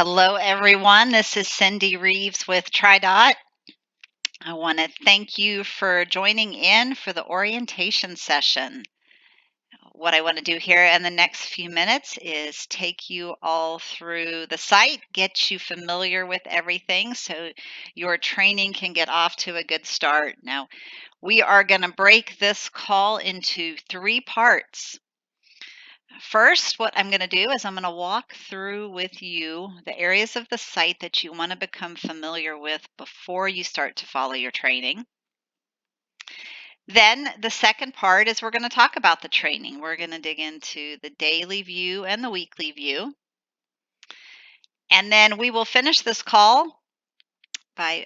Hello, everyone. This is Cindy Reeves with TriDot. I want to thank you for joining in for the orientation session. What I want to do here in the next few minutes is take you all through the site, get you familiar with everything so your training can get off to a good start. Now, we are going to break this call into three parts. First, what I'm going to do is I'm going to walk through with you the areas of the site that you want to become familiar with before you start to follow your training. Then the second part is we're going to talk about the training. We're going to dig into the daily view and the weekly view. And then we will finish this call by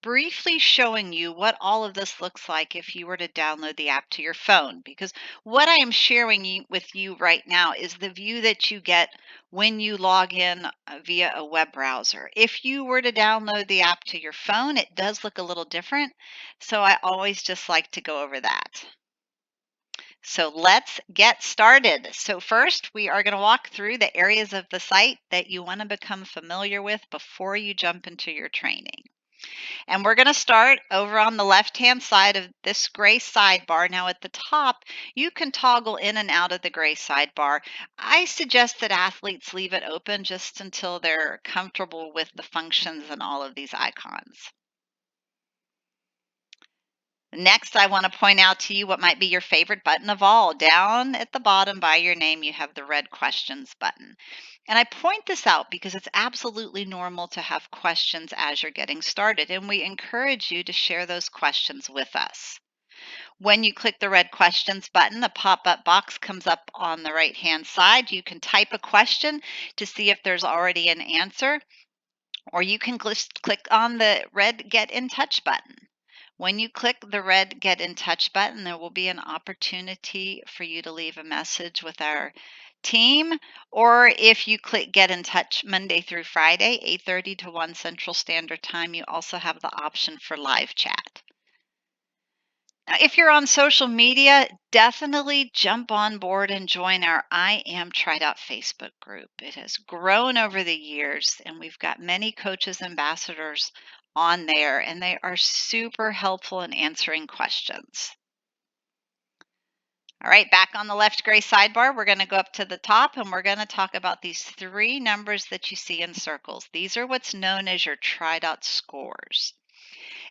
briefly showing you what all of this looks like if you were to download the app to your phone, because what I am sharing with you right now is the view that you get when you log in via a web browser. If you were to download the app to your phone, it does look a little different, so I always just like to go over that. So let's get started. So first, we are going to walk through the areas of the site that you want to become familiar with before you jump into your training. And we're going to start over on the left-hand side of this gray sidebar. Now at the top, you can toggle in and out of the gray sidebar. I suggest that athletes leave it open just until they're comfortable with the functions and all of these icons. Next, I want to point out to you what might be your favorite button of all. Down at the bottom by your name, you have the red questions button. And I point this out because it's absolutely normal to have questions as you're getting started, and we encourage you to share those questions with us. When you click the red questions button, a pop-up box comes up on the right-hand side. You can type a question to see if there's already an answer, or you can click on the red Get in Touch button. When you click the red Get in Touch button, there will be an opportunity for you to leave a message with our team, or if you click Get in Touch Monday through Friday, 8:30 to 1 Central Standard Time, you also have the option for live chat. Now, if you're on social media, definitely jump on board and join our I Am TriDot Facebook group. It has grown over the years, and we've got many coaches, ambassadors on there, and they are super helpful in answering questions. All right, back on the left gray sidebar, we're going to go up to the top and we're going to talk about these three numbers that you see in circles. These are what's known as your TriDot scores.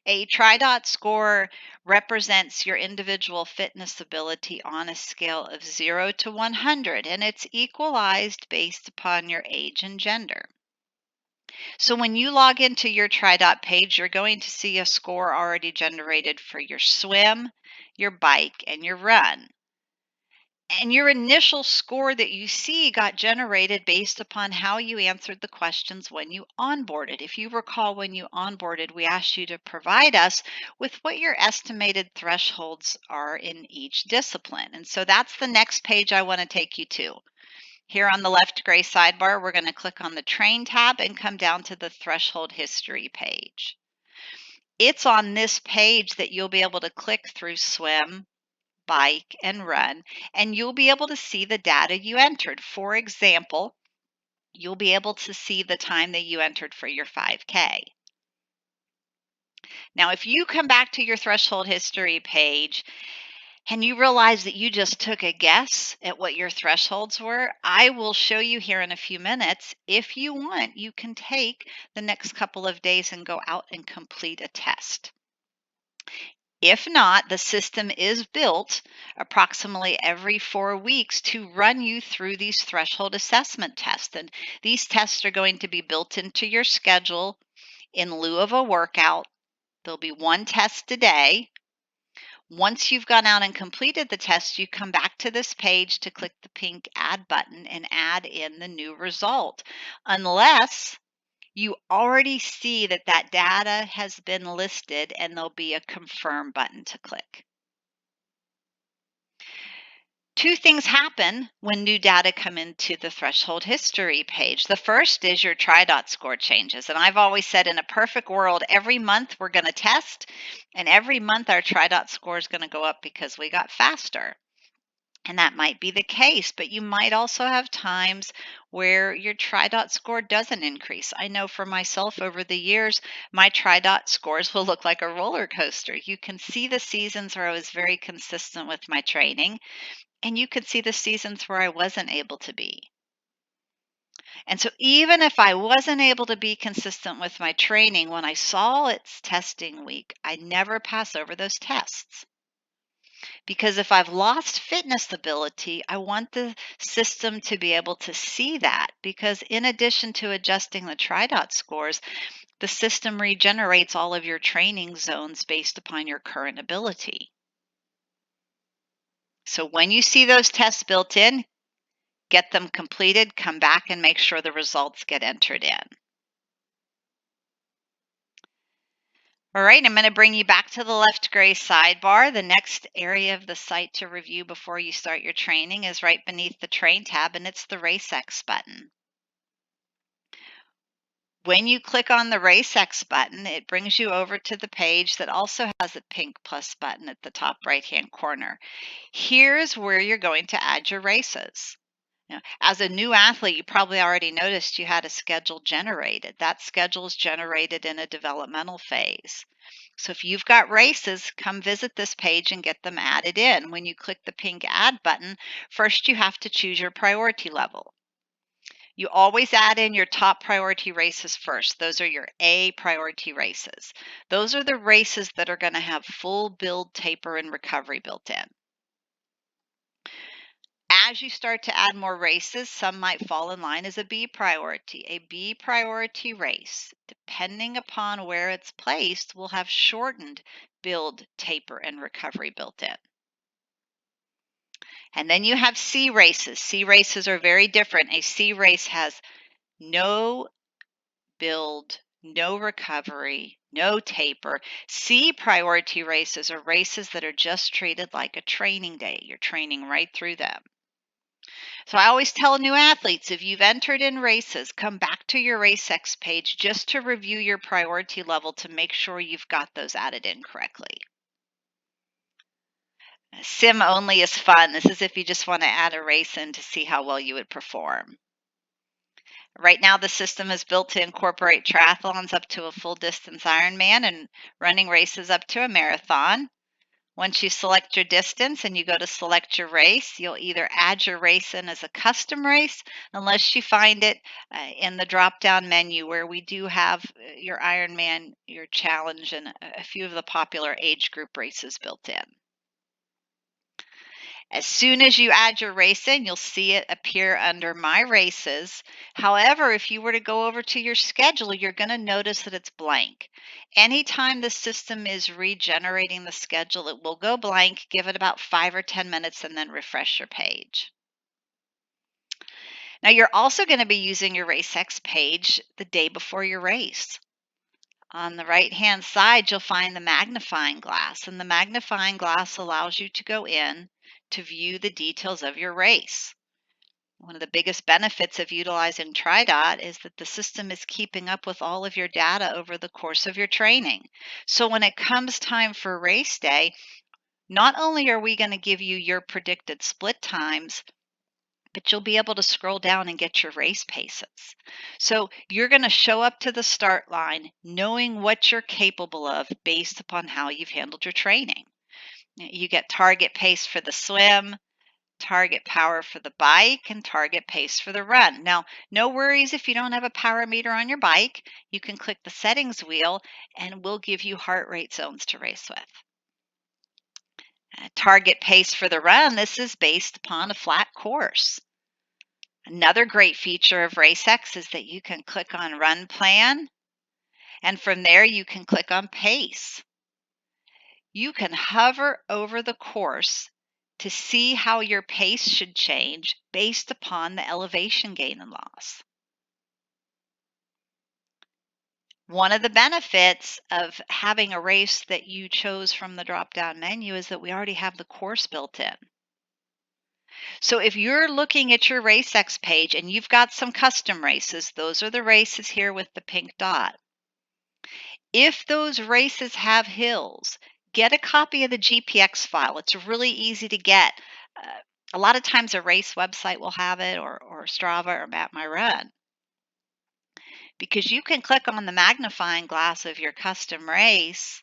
A TriDot score represents your individual fitness ability on a scale of 0 to 100, and it's equalized based upon your age and gender. So when you log into your TriDot page, you're going to see a score already generated for your swim, your bike, and your run. And your initial score that you see got generated based upon how you answered the questions when you onboarded. If you recall, when you onboarded, we asked you to provide us with what your estimated thresholds are in each discipline. And so that's the next page I want to take you to. Here on the left gray sidebar, we're going to click on the Train tab and come down to the Threshold History page. It's on this page that you'll be able to click through swim, bike, and run, and you'll be able to see the data you entered. For example, you'll be able to see the time that you entered for your 5K. Now, if you come back to your threshold history page and you realize that you just took a guess at what your thresholds were, I will show you here in a few minutes. If you want, you can take the next couple of days and go out and complete a test. If not, the system is built approximately every 4 weeks to run you through these threshold assessment tests. And these tests are going to be built into your schedule in lieu of a workout. There'll be one test a day. Once you've gone out and completed the test, you come back to this page to click the pink Add button and add in the new result. Unless you already see that that data has been listed and there'll be a confirm button to click. Two things happen when new data come into the threshold history page. The first is your TriDot score changes. And I've always said in a perfect world, every month we're going to test, and every month our TriDot score is going to go up because we got faster. And that might be the case, but you might also have times where your TriDot score doesn't increase. I know for myself over the years, my TriDot scores will look like a roller coaster. You can see the seasons where I was very consistent with my training, and you could see the seasons where I wasn't able to be. And so even if I wasn't able to be consistent with my training, when I saw it's testing week, I never pass over those tests. Because if I've lost fitness ability, I want the system to be able to see that. Because in addition to adjusting the TriDot scores, the system regenerates all of your training zones based upon your current ability. So when you see those tests built in, get them completed, come back and make sure the results get entered in. All right, I'm going to bring you back to the left gray sidebar. The next area of the site to review before you start your training is right beneath the Train tab, and it's the RaceX button. When you click on the RaceX button, it brings you over to the page that also has a pink plus button at the top right-hand corner. Here's where you're going to add your races. Now, as a new athlete, you probably already noticed you had a schedule generated. That schedule is generated in a developmental phase. So if you've got races, come visit this page and get them added in. When you click the pink add button, first you have to choose your priority level. You always add in your top priority races first. Those are your A priority races. Those are the races that are going to have full build, taper, and recovery built in. As you start to add more races, some might fall in line as a B priority. A B priority race, depending upon where it's placed, will have shortened build, taper, and recovery built in. And then you have C races. C races are very different. A C race has no build, no recovery, no taper. C priority races are races that are just treated like a training day. You're training right through them. So I always tell new athletes, if you've entered in races, come back to your RaceX page just to review your priority level to make sure you've got those added in correctly. Sim only is fun. This is if you just want to add a race in to see how well you would perform. Right now, the system is built to incorporate triathlons up to a full distance Ironman and running races up to a marathon. Once you select your distance and you go to select your race, you'll either add your race in as a custom race, unless you find it in the drop-down menu where we do have your Ironman, your challenge, and a few of the popular age group races built in. As soon as you add your race in, you'll see it appear under My Races. However, if you were to go over to your schedule, you're going to notice that it's blank. Anytime the system is regenerating the schedule, it will go blank. Give it about 5 or 10 minutes and then refresh your page. Now, you're also going to be using your RaceX page the day before your race. On the right-hand side, you'll find the magnifying glass, and the magnifying glass allows you to go in to view the details of your race. One of the biggest benefits of utilizing TriDot is that the system is keeping up with all of your data over the course of your training. So when it comes time for race day, not only are we going to give you your predicted split times, but you'll be able to scroll down and get your race paces. So you're going to show up to the start line knowing what you're capable of based upon how you've handled your training. You get target pace for the swim, target power for the bike, and target pace for the run. Now, no worries if you don't have a power meter on your bike. You can click the settings wheel and we'll give you heart rate zones to race with. Target pace for the run, this is based upon a flat course. Another great feature of RaceX is that you can click on Run Plan, and from there you can click on Pace. You can hover over the course to see how your pace should change based upon the elevation gain and loss. One of the benefits of having a race that you chose from the drop-down menu is that we already have the course built in. So if you're looking at your RaceX page and you've got some custom races, those are the races here with the pink dot. If those races have hills, get a copy of the GPX file. It's really easy to get. A lot of times a race website will have it, or Strava or Map My Run, because you can click on the magnifying glass of your custom race,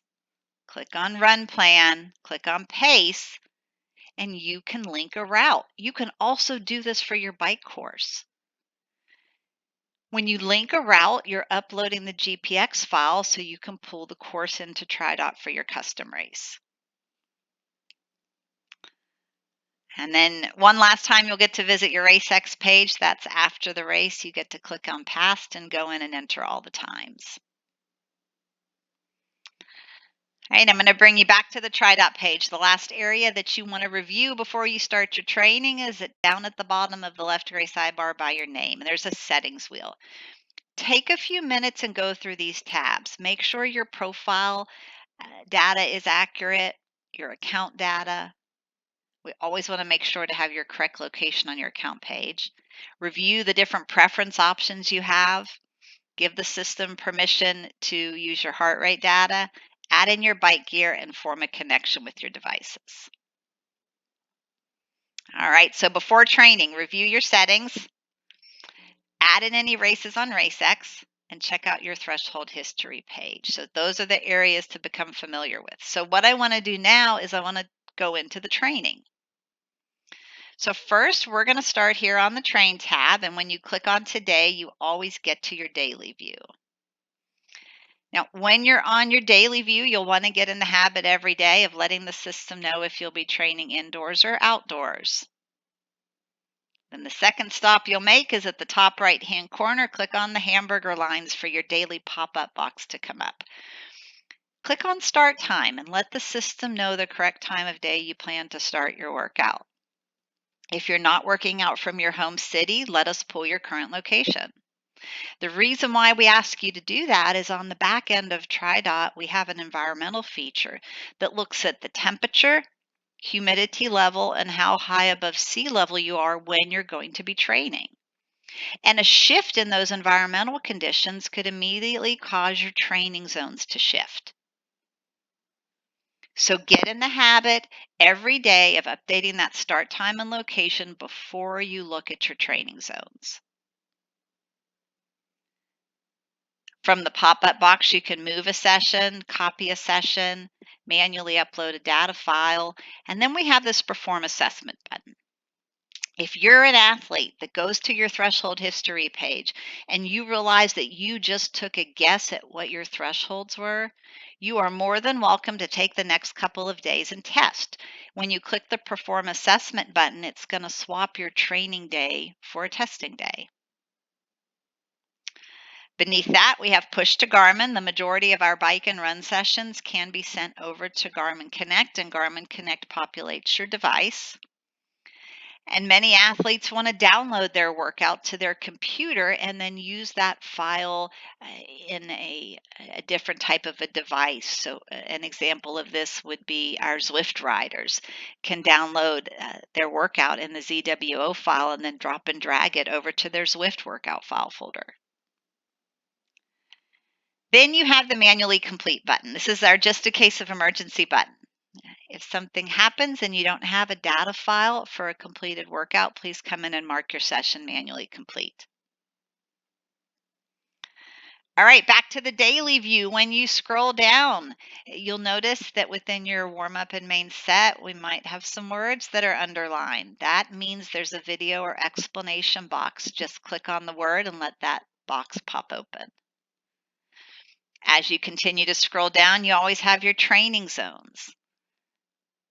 click on Run Plan, click on Pace, and you can link a route. You can also do this for your bike course. When you link a route, you're uploading the GPX file so you can pull the course into TriDot for your custom race. And then one last time you'll get to visit your RaceX page. That's after the race. You get to click on Past and go in and enter all the times. All right, I'm going to bring you back to the TriDot page. The last area that you want to review before you start your training is down at the bottom of the left gray sidebar by your name. And there's a settings wheel. Take a few minutes and go through these tabs. Make sure your profile data is accurate, your account data. We always want to make sure to have your correct location on your account page. Review the different preference options you have. Give the system permission to use your heart rate data. Add in your bike gear and form a connection with your devices. All right, so before training, review your settings. Add in any races on RaceX, and check out your threshold history page. So those are the areas to become familiar with. So what I want to do now is I want to go into the training. So first, we're going to start here on the Train tab, and when you click on Today, you always get to your daily view. Now, when you're on your daily view, you'll want to get in the habit every day of letting the system know if you'll be training indoors or outdoors. Then the second stop you'll make is at the top right-hand corner. Click on the hamburger lines for your daily pop-up box to come up. Click on Start Time and let the system know the correct time of day you plan to start your workout. If you're not working out from your home city, let us pull your current location. The reason why we ask you to do that is on the back end of TriDot, we have an environmental feature that looks at the temperature, humidity level, and how high above sea level you are when you're going to be training. And a shift in those environmental conditions could immediately cause your training zones to shift. So get in the habit every day of updating that start time and location before you look at your training zones. From the pop-up box, you can move a session, copy a session, manually upload a data file, and then we have this Perform Assessment button. If you're an athlete that goes to your threshold history page and you realize that you just took a guess at what your thresholds were, you are more than welcome to take the next couple of days and test. When you click the Perform Assessment button, it's going to swap your training day for a testing day. Beneath that, we have Push to Garmin. The majority of our bike and run sessions can be sent over to Garmin Connect, and Garmin Connect populates your device. And many athletes want to download their workout to their computer and then use that file in a different type of a device. So an example of this would be our Zwift riders can download their workout in the ZWO file and then drop and drag it over to their Zwift workout file folder. Then you have the Manually Complete button. This is our just in case of emergency button. If something happens and you don't have a data file for a completed workout, please come in and mark your session manually complete. All right, back to the daily view. When you scroll down, you'll notice that within your warm-up and main set, we might have some words that are underlined. That means there's a video or explanation box. Just click on the word and let that box pop open. As you continue to scroll down, you always have your training zones.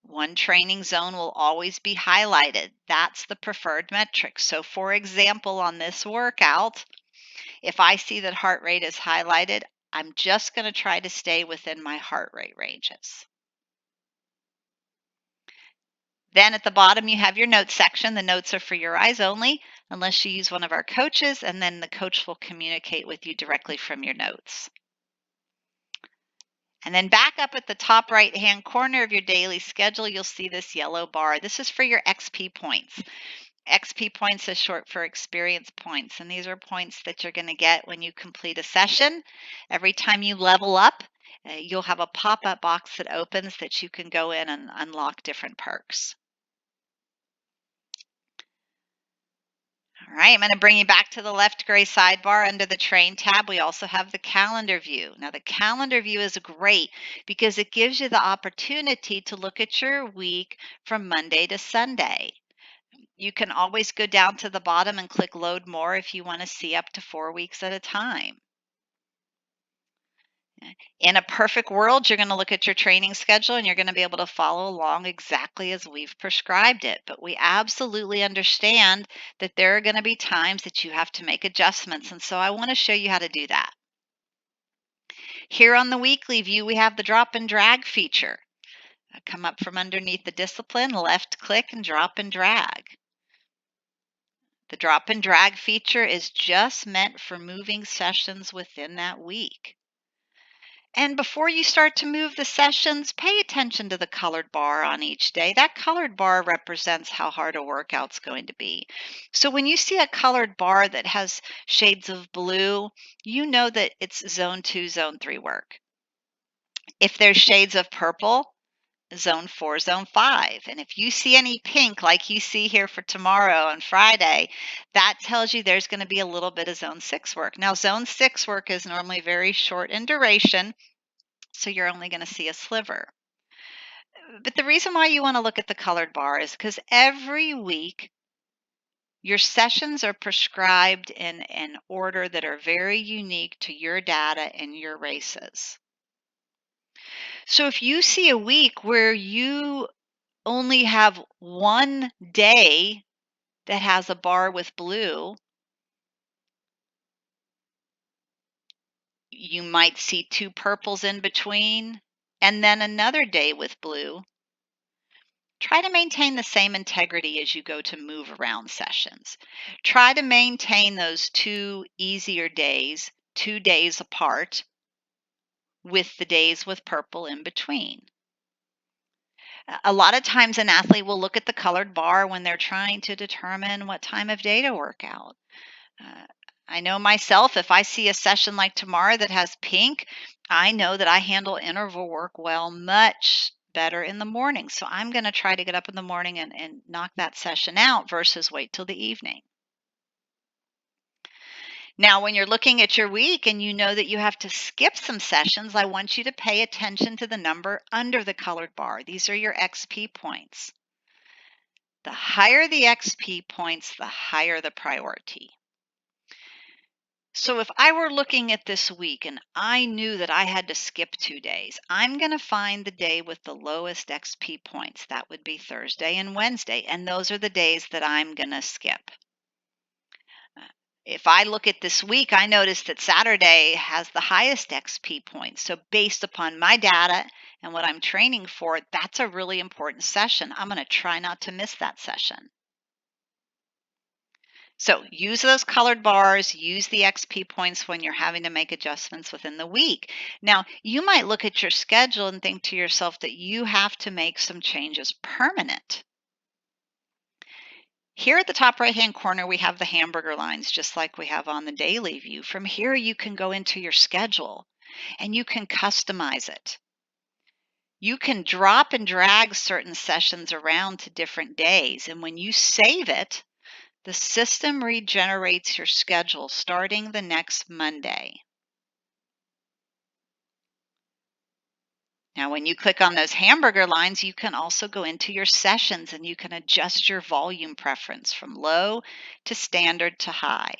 One training zone will always be highlighted. That's the preferred metric. So for example, on this workout, if I see that heart rate is highlighted, I'm just going to try to stay within my heart rate ranges. Then at the bottom, you have your notes section. The notes are for your eyes only, unless you use one of our coaches, and then the coach will communicate with you directly from your notes. And then back up at the top right-hand corner of your daily schedule, you'll see this yellow bar. This is for your XP points. XP points is short for experience points, and these are points that you're going to get when you complete a session. Every time you level up, you'll have a pop-up box that opens that you can go in and unlock different perks. All right, I'm going to bring you back to the left gray sidebar under the train tab. We also have the calendar view. Now, the calendar view is great because it gives you the opportunity to look at your week from Monday to Sunday. You can always go down to the bottom and click load more if you want to see up to 4 weeks at a time. In a perfect world, you're going to look at your training schedule and you're going to be able to follow along exactly as we've prescribed it. But we absolutely understand that there are going to be times that you have to make adjustments. And so I want to show you how to do that. Here on the weekly view, we have the drop and drag feature. Come up from underneath the discipline, left click and drop and drag. The drop and drag feature is just meant for moving sessions within that week. And before you start to move the sessions, pay attention to the colored bar on each day. That colored bar represents how hard a workout's going to be. So when you see a colored bar that has shades of blue, you know that it's zone 2, zone 3 work. If there's shades of purple, zone 4, zone 5. And if you see any pink like you see here for tomorrow and Friday, that tells you there's going to be a little bit of zone 6 work. Now, zone 6 work is normally very short in duration, so you're only going to see a sliver. But the reason why you want to look at the colored bar is because every week your sessions are prescribed in an order that are very unique to your data and your races. So if you see a week where you only have one day that has a bar with blue, you might see 2 purples in between, and then another day with blue. Try to maintain the same integrity as you go to move around sessions. Try to maintain those 2 easier days, 2 days apart, with the days with purple in between. A lot of times an athlete will look at the colored bar when they're trying to determine what time of day to work out. Uh, I know myself, if I see a session like tomorrow that has pink, I know that I handle interval work well much better in the morning. So I'm going to try to get up in the morning and knock that session out versus wait till the evening. Now, when you're looking at your week and you know that you have to skip some sessions, I want you to pay attention to the number under the colored bar. These are your XP points. The higher the XP points, the higher the priority. So if I were looking at this week and I knew that I had to skip 2 days, I'm going to find the day with the lowest XP points. That would be Thursday and Wednesday. And those are the days that I'm going to skip. If I look at this week, I notice that Saturday has the highest XP points. So based upon my data and what I'm training for, that's a really important session. I'm going to try not to miss that session. So use those colored bars, use the XP points when you're having to make adjustments within the week. Now, you might look at your schedule and think to yourself that you have to make some changes permanent. Here at the top right-hand corner, we have the hamburger lines, just like we have on the daily view. From here, you can go into your schedule and you can customize it. You can drop and drag certain sessions around to different days. And when you save it, the system regenerates your schedule starting the next Monday. Now, when you click on those hamburger lines, you can also go into your sessions and you can adjust your volume preference from low to standard to high.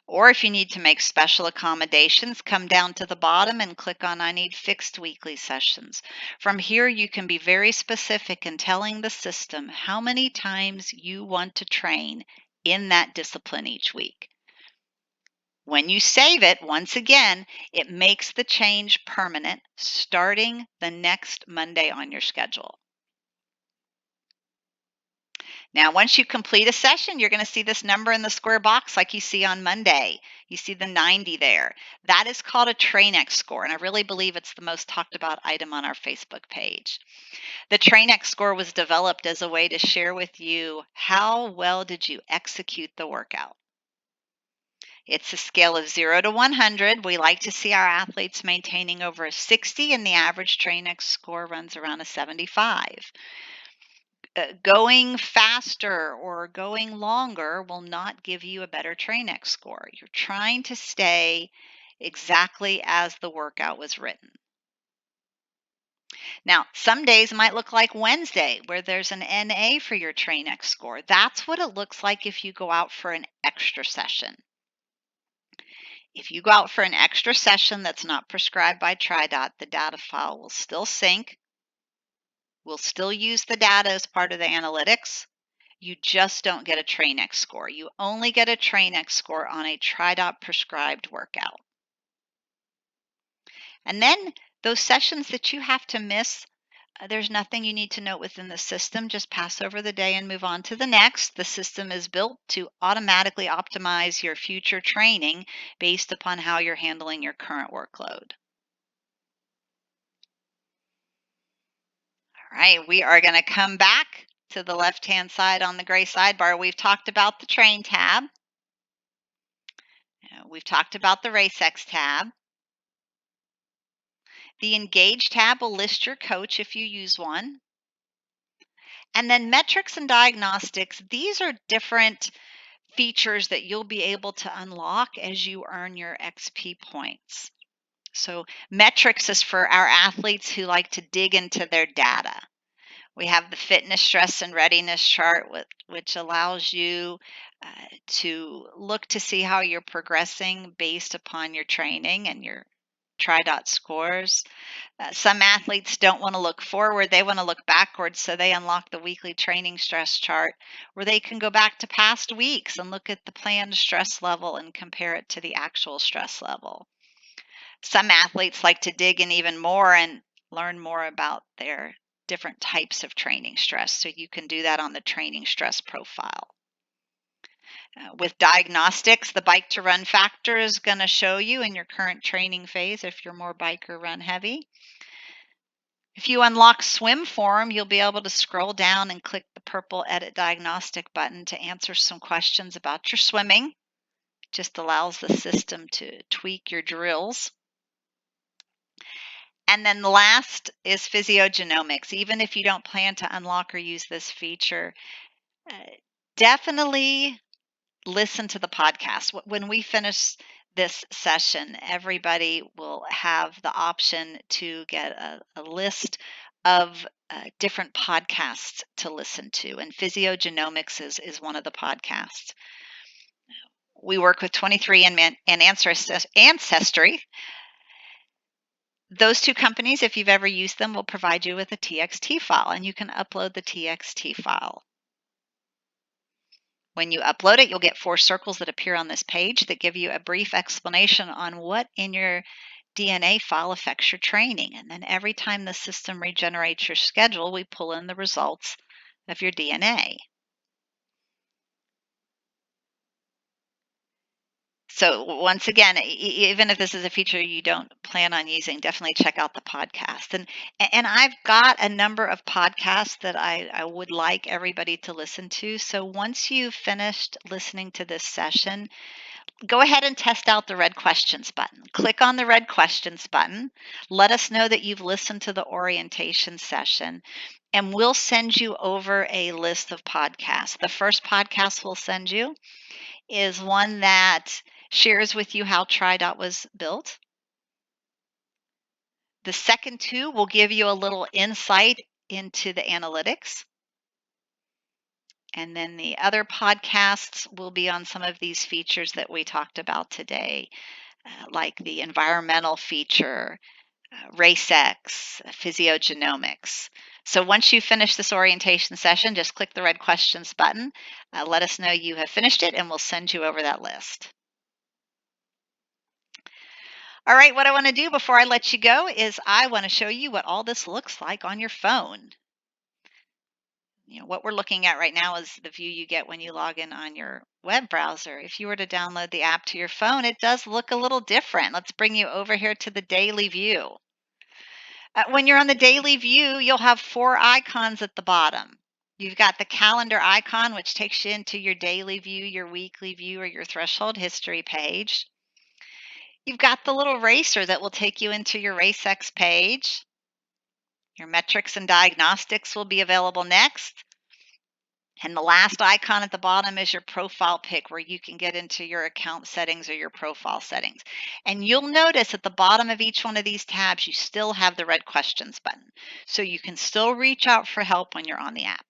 Or if you need to make special accommodations, come down to the bottom and click on I need fixed weekly sessions. From here, you can be very specific in telling the system how many times you want to train in that discipline each week. When you save it, once again, it makes the change permanent starting the next Monday on your schedule. Now, once you complete a session, you're going to see this number in the square box like you see on Monday. You see the 90 there. That is called a TrainX score, and I really believe it's the most talked about item on our Facebook page. The TrainX score was developed as a way to share with you how well did you execute the workout. It's a scale of 0 to 100. We like to see our athletes maintaining over a 60, and the average TrainX score runs around a 75. Going faster or going longer will not give you a better TrainX score. You're trying to stay exactly as the workout was written. Now, some days might look like Wednesday, where there's an NA for your TrainX score. That's what it looks like if you go out for an extra session. If you go out for an extra session that's not prescribed by TriDot, the data file will still sync. We'll still use the data as part of the analytics. You just don't get a TrainX score. You only get a TrainX score on a TriDot prescribed workout. And then those sessions that you have to miss, there's nothing you need to note within the system. Just pass over the day and move on to the next. The system is built to automatically optimize your future training based upon how you're handling your current workload. All right, we are going to come back to the left-hand side on the gray sidebar. We've talked about the Train tab. We've talked about the RaceX tab. The Engage tab will list your coach if you use one. And then metrics and diagnostics, these are different features that you'll be able to unlock as you earn your XP points. So metrics is for our athletes who like to dig into their data. We have the fitness, stress, and readiness chart, which allows you to look to see how you're progressing based upon your training and your TriDot scores. Some athletes don't want to look forward, they want to look backwards, so they unlock the weekly training stress chart where they can go back to past weeks and look at the planned stress level and compare it to the actual stress level. Some athletes like to dig in even more and learn more about their different types of training stress, so you can do that on the training stress profile. With diagnostics, the bike to run factor is going to show you in your current training phase if you're more bike or run heavy. If you unlock swim form, you'll be able to scroll down and click the purple edit diagnostic button to answer some questions about your swimming. It just allows the system to tweak your drills. And then the last is physiogenomics. Even if you don't plan to unlock or use this feature, definitely listen to the podcast. When we finish this session, everybody will have the option to get a list of different podcasts to listen to, and physiogenomics is one of the podcasts. We work with 23andMe and Ancestry. Those two companies, if you've ever used them, will provide you with a TXT file, and you can upload the TXT file. When you upload it, you'll get 4 circles that appear on this page that give you a brief explanation on what in your DNA file affects your training. And then every time the system regenerates your schedule, we pull in the results of your DNA. So once again, even if this is a feature you don't plan on using, definitely check out the podcast. And I've got a number of podcasts that I would like everybody to listen to. So once you've finished listening to this session, go ahead and test out the red questions button. Click on the red questions button. Let us know that you've listened to the orientation session, and we'll send you over a list of podcasts. The first podcast we'll send you is one that shares with you how TriDot was built. The second 2 will give you a little insight into the analytics. And then the other podcasts will be on some of these features that we talked about today, like the environmental feature, RaceX, physiogenomics. So once you finish this orientation session, just click the red questions button. Let us know you have finished it, and we'll send you over that list. All right, what I want to do before I let you go is I want to show you what all this looks like on your phone. What we're looking at right now is the view you get when you log in on your web browser. If you were to download the app to your phone, it does look a little different. Let's bring you over here to the daily view. When you're on the daily view, you'll have 4 icons at the bottom. You've got the calendar icon, which takes you into your daily view, your weekly view, or your threshold history page. You've got the little racer that will take you into your RaceX page. Your metrics and diagnostics will be available next. And the last icon at the bottom is your profile pic where you can get into your account settings or your profile settings. And you'll notice at the bottom of each one of these tabs, you still have the red questions button. So you can still reach out for help when you're on the app.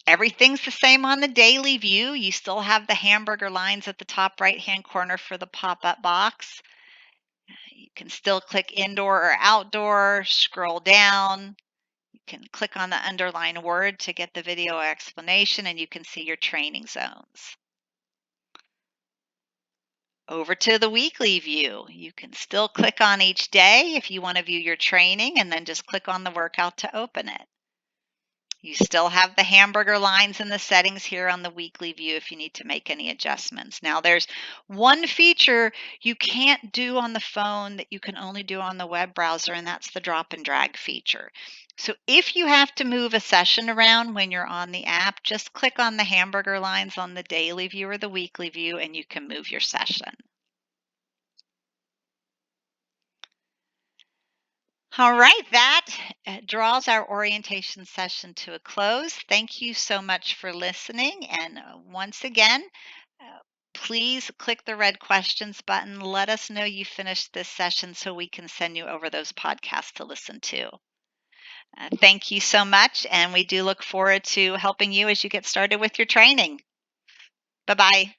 Everything's the same on the daily view. You still have the hamburger lines at the top right-hand corner for the pop-up box. You can still click indoor or outdoor, scroll down. You can click on the underlined word to get the video explanation, and you can see your training zones. Over to the weekly view. You can still click on each day if you want to view your training, and then just click on the workout to open it. You still have the hamburger lines in the settings here on the weekly view if you need to make any adjustments. Now, there's one feature you can't do on the phone that you can only do on the web browser, and that's the drop and drag feature. So if you have to move a session around when you're on the app, just click on the hamburger lines on the daily view or the weekly view, and you can move your session. All right, that draws our orientation session to a close. Thank you so much for listening. And once again, uh, please click the red questions button. Let us know you finished this session so we can send you over those podcasts to listen to. Thank you so much. And we do look forward to helping you as you get started with your training. Bye bye.